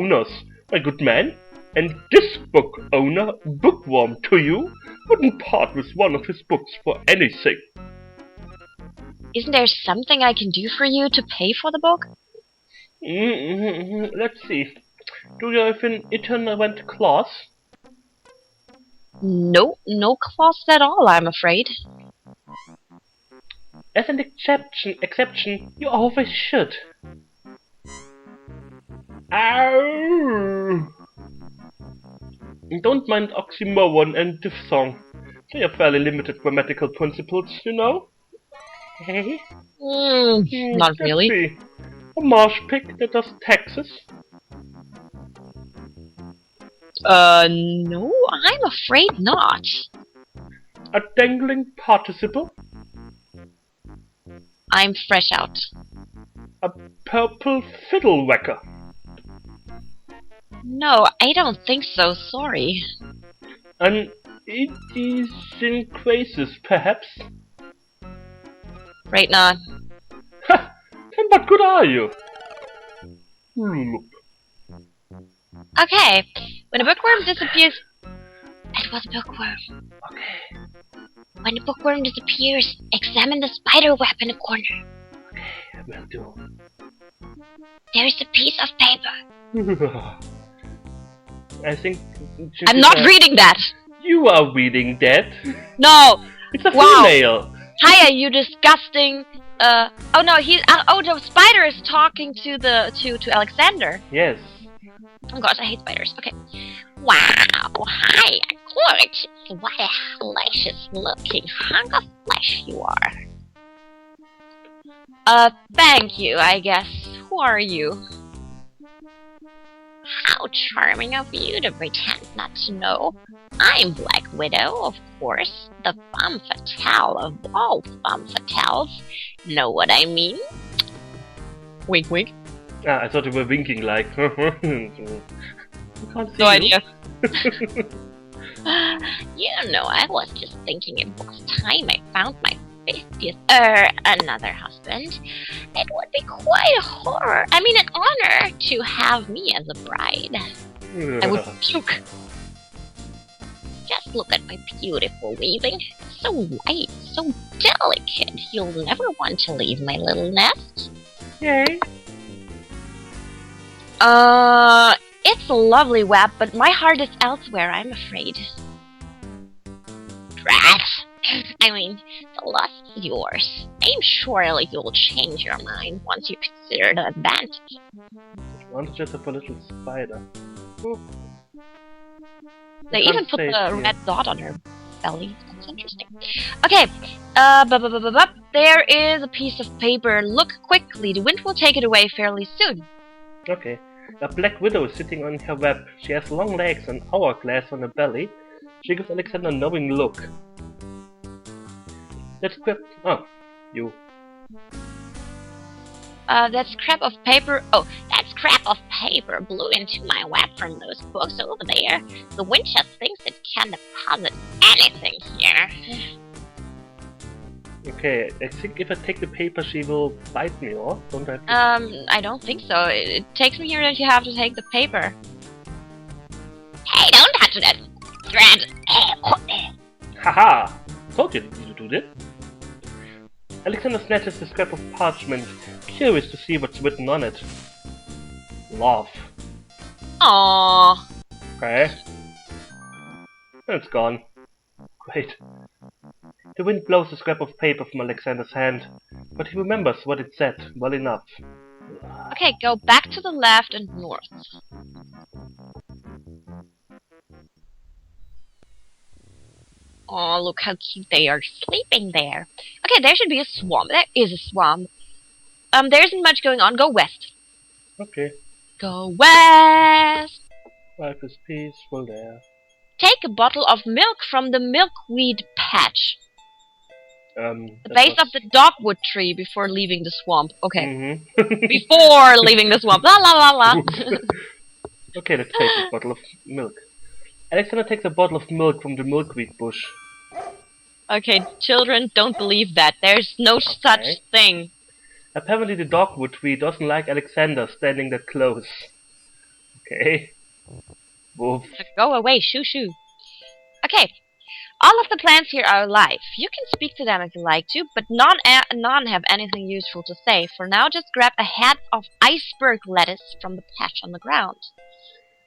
owners, my good man, and this book owner, Bookworm, to you, wouldn't part with one of his books for anything. Isn't there something I can do for you to pay for the book? Let's see. Do you have an itinerant clause? No, no clause at all, I'm afraid. As an exception, you always should. Ow! Don't mind oxymoron and diphthong. They are fairly limited grammatical principles, you know. Hey? Not really. See. A marsh pig that does taxes? No, I'm afraid not. A dangling participle? I'm fresh out. A purple fiddle whacker? No, I don't think so, sorry. An idiosyncrasis, perhaps? Right not. Ha! Then what good are you? Loop. Okay, when a bookworm disappears... It was a bookworm. Okay. When the bookworm disappears, examine the spider web in the corner. Okay, will do. There is a piece of paper. I think... I'm not reading that! You are reading that. No! It's a Wow. female. Hiya, you disgusting... oh no, the spider is talking to Alexander. Yes. Oh gosh, I hate spiders. Okay. Wow, hi, gorgeous. What a delicious looking hunk of flesh you are. Thank you, I guess. Who are you? How charming of you to pretend not to know. I'm Black Widow, of course. The femme fatale of all femme fatales. Know what I mean? Wink, wink. Ah, I thought you were winking like... No idea. You know, I was just thinking it was time I found my 50th, another husband. It would be quite an honor to have me as a bride. I would puke. Just look at my beautiful weaving. So light, so delicate. You'll never want to leave my little nest. Yay. It's a lovely web, but my heart is elsewhere, I'm afraid. Drat! I mean, the lust is yours. I'm sure you'll change your mind once you consider the advantage. Advantages of a little spider. They even put the red dot on her belly. That's interesting. Okay, there is a piece of paper. Look quickly, the wind will take it away fairly soon. Okay. A black widow is sitting on her web. She has long legs and hourglass on her belly. She gives Alexander a knowing look. That's quick. Oh, you. That scrap of paper. Oh, that scrap of paper blew into my web from those books over there. The wind just thinks it can deposit anything here. Okay, I think if I take the paper, she will bite me, or don't I? I don't think so. It takes me here that you have to take the paper. Hey, don't touch that thread. Haha! Told you to do this. Alexander snatches the scrap of parchment, curious to see what's written on it. Love. Aww. Okay. It's gone. Great. The wind blows a scrap of paper from Alexander's hand, but he remembers what it said well enough. Okay, go back to the left and north. Oh, look how cute they are sleeping there. Okay, there should be a swamp. There is a swamp. There isn't much going on. Go west. Okay. Go west! Life is peaceful there. Take a bottle of milk from the milkweed patch. The base of the dogwood tree before leaving the swamp. Okay. Before leaving the swamp. La la la la. Okay, let's take a bottle of milk. Alexander takes a bottle of milk from the milkweed bush. Okay, children, don't believe that. There's no such thing. Apparently the dogwood tree doesn't like Alexander standing that close. Okay. Woof. Go away, shoo shoo. Okay. All of the plants here are alive. You can speak to them if you like to, but none have anything useful to say. For now, just grab a head of iceberg lettuce from the patch on the ground.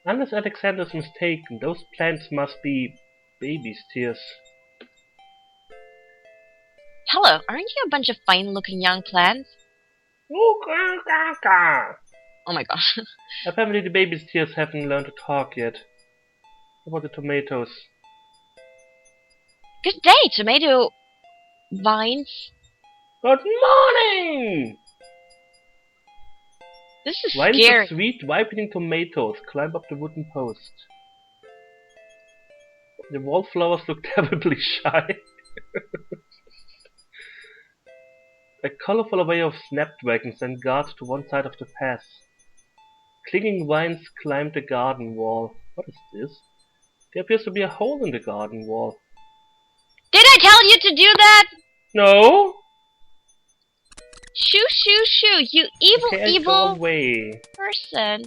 Unless Alexander's mistaken, those plants must be baby's tears. Hello, aren't you a bunch of fine-looking young plants? Oh my gosh. Apparently the baby's tears haven't learned to talk yet. What about the tomatoes? Good day, tomato vines. Good morning! This is Vines scary. of sweet, ripening tomatoes climb up the wooden post. The wallflowers look terribly shy. A colorful array of snapdragons then guard to one side of the path. Clinging vines climb the garden wall. What is this? There appears to be a hole in the garden wall. Did I tell you to do that? No? Shoo, shoo, shoo, you evil, Okay, evil go away. person.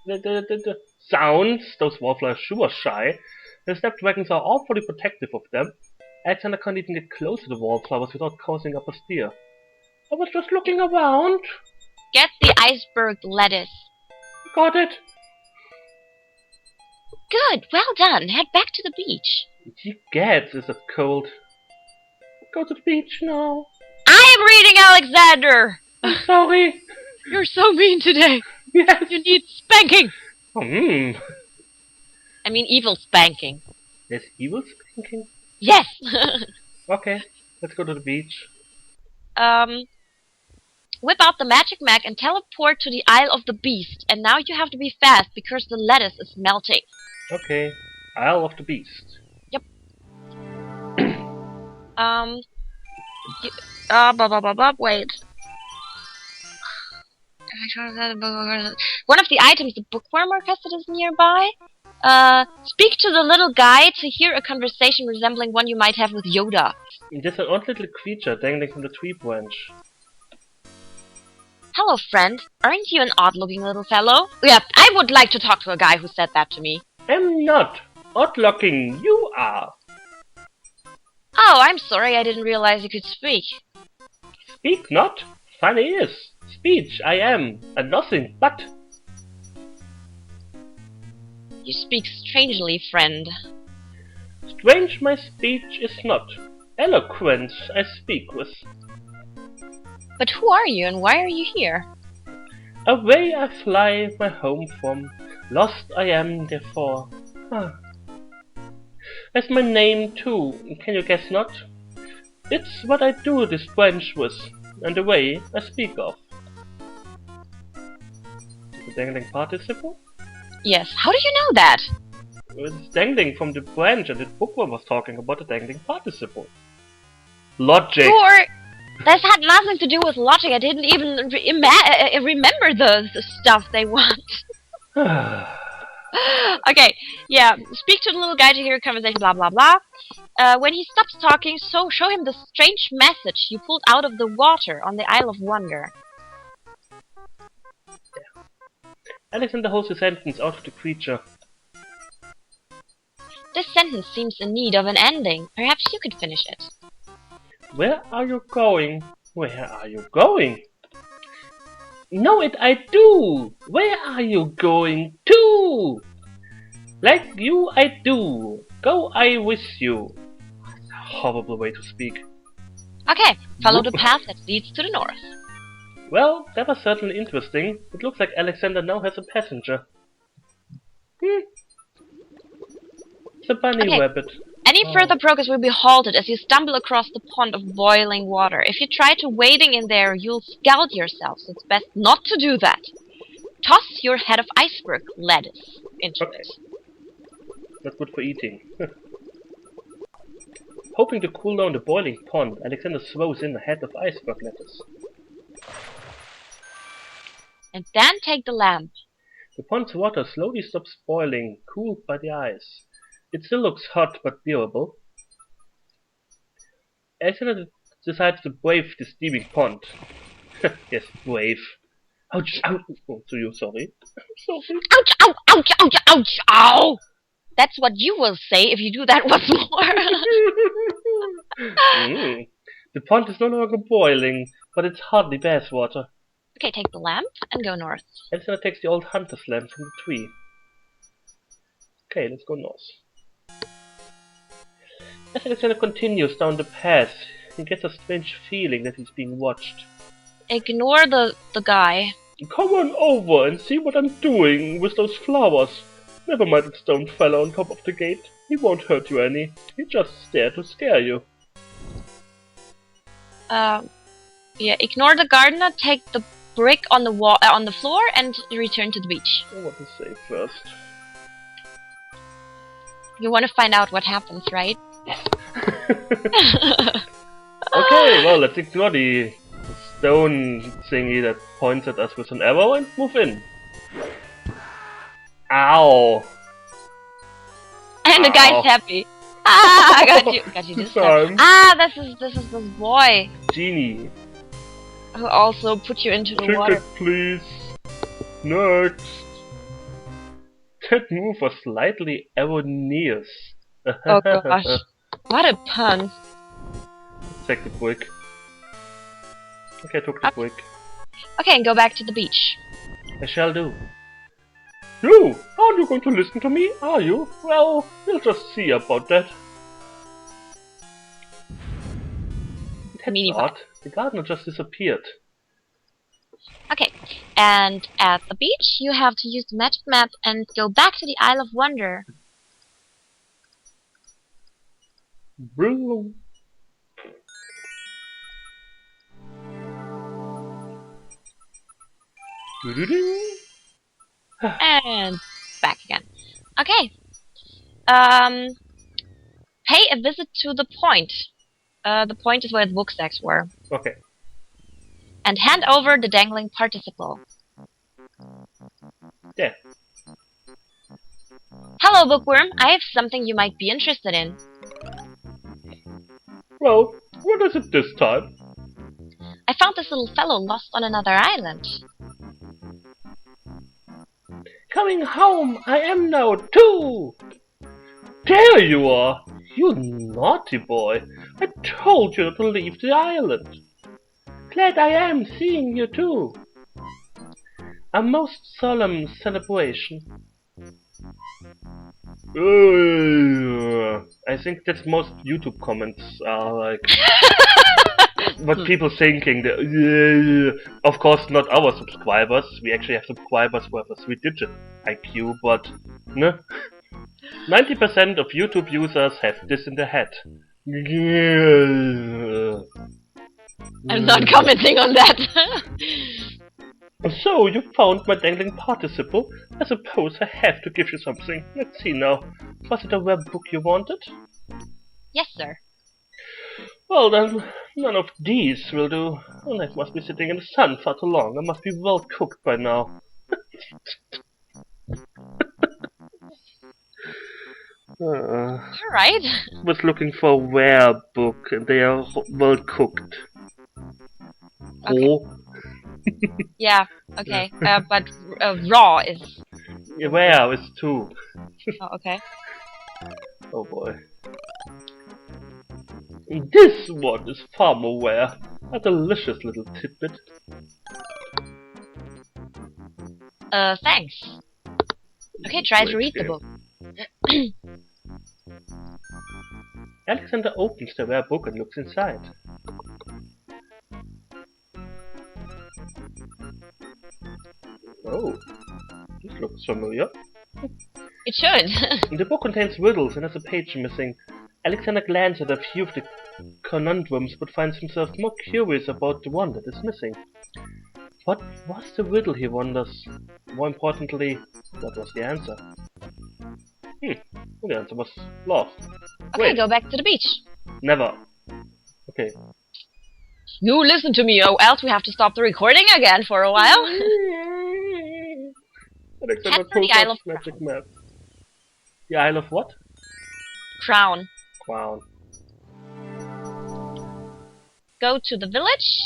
The sounds, those wallflowers sure are shy. The snapdragons are awfully protective of them. Alexander can't even get close to the wallflowers without causing up a stir. I was just looking around. Get the iceberg lettuce. Got it. Good, well done. Head back to the beach. He gets is it cold. Go to the beach now. I am reading Alexander. I'm sorry. You're so mean today. Yes. You need spanking. Hmm. I mean evil spanking. There's evil spanking? Yes. Okay, let's go to the beach. Whip out the magic mag and teleport to the Isle of the Beast. And now you have to be fast because the lettuce is melting. Okay, Isle of the Beast. Yep. Wait. One of the items the Bookworm requested is nearby. Speak to the little guy to hear a conversation resembling one you might have with Yoda. There's an odd little creature dangling from the tree branch. Hello, friend. Aren't you an odd-looking little fellow? Yeah, I would like to talk to a guy who said that to me. I'm not. Odd-looking, you are. Oh, I'm sorry, I didn't realize you could speak. Speak not. Funny is. Speech I am, and nothing but. You speak strangely, friend. Strange my speech is not. Eloquence I speak with. But who are you and why are you here? Away I fly my home from. Lost I am therefore. As my name too, can you guess not? It's what I do this branch with, and the way I speak of. The dangling participle? Yes, how do you know that? It's dangling from the branch, and the Bookworm was talking about the dangling participle. Logic! Sure! This had nothing to do with logic, I didn't even remember the stuff they want. Okay, yeah, speak to the little guy to hear a conversation, blah blah blah. When he stops talking, show him the strange message you pulled out of the water on the Isle of Wonder. Alexander holds the sentence out of the creature. This sentence seems in need of an ending. Perhaps you could finish it. Where are you going? Where are you going? Know it I do! Where are you going to? Like you I do. Go I with you. That's a horrible way to speak. Okay, follow the path that leads to the north. Well, that was certainly interesting. It looks like Alexander now has a passenger. It's a bunny rabbit. Any further progress will be halted as you stumble across the pond of boiling water. If you try to wading in there, you'll scald yourself, so it's best not to do that. Toss your head of iceberg lettuce into it. Not good for eating. Hoping to cool down the boiling pond, Alexander throws in a head of iceberg lettuce. And then take the lamp. The pond's water slowly stops boiling, cooled by the ice. It still looks hot but bearable. Alexander decides to brave the steaming pond. Yes, brave. Ouch! Ouch! Oh, to you, sorry. Sorry. Ouch! Ouch! Ouch! Ouch! Ouch! Ow! That's what you will say if you do that once more. The pond is no longer boiling, but it's hardly bath water. Okay, take the lamp and go north. Elisana takes the old hunter's lamp from the tree. Okay, let's go north. As Alexander continues down the path, he gets a strange feeling that he's being watched. Ignore the guy. Come on over and see what I'm doing with those flowers. Never mind the stone fella on top of the gate. He won't hurt you any. He's just there to scare you. Yeah, ignore the gardener, take the brick on the wall, on the floor, and return to the beach. What to say first? You want to find out what happens, right? Okay, well, let's ignore the stone thingy that points at us with an arrow and move in. Ow! And the guy's happy. Ah, I got you this time. Ah, this is this boy Genie. who also put you into the water. Ticket, please. Next. That move was slightly erroneous. Oh gosh, what a pun! Take the brick. Okay, I took the brick. Okay, and go back to the beach. I shall do. You! Aren't you going to listen to me, are you? Well, we'll just see about that. That's odd. The gardener just disappeared. Okay, and at the beach you have to use the magic map and go back to the Isle of Wonder. Boom. And back again. Okay. Pay a visit to the point. The point is where the book stacks were. Okay. And hand over the dangling participle. Yeah. Hello, Bookworm. I have something you might be interested in. Well, what is it this time? I found this little fellow lost on another island. Coming home, I am now too! There you are! You naughty boy! I told you not to leave the island! Glad I am seeing you too! A most solemn celebration. I think that most YouTube comments are like... what people thinking, of course not our subscribers, we actually have subscribers who have a 3-digit IQ, but no. 90% of YouTube users have this in their head. I'm not commenting on that. So, you found my dangling participle? I suppose I have to give you something. Let's see now. Was it a web book you wanted? Yes, sir. Well then, none of these will do. And I must be sitting in the sun far too long. I must be well cooked by now. Alright. Was looking for a were book and they are well cooked. Okay. Oh. Yeah, okay. But raw is... Yeah, were is 2. Oh, okay. Oh boy. This one is far more rare. A delicious little tidbit. Thanks. Okay, try to read the book. Alexander opens the rare book and looks inside. Oh, this looks familiar. It should. The book contains riddles and has a page missing. Alexander glances at a few of the conundrums but finds himself more curious about the one that is missing. What was the riddle, he wonders? More importantly, what was the answer? The answer was lost. Okay, Wait. go back to the beach. Never. Okay. You listen to me, or else we have to stop the recording again for a while. Alexander Head for the pulls Isle out of magic map. The Isle of what? Crown. Crown. Go to the village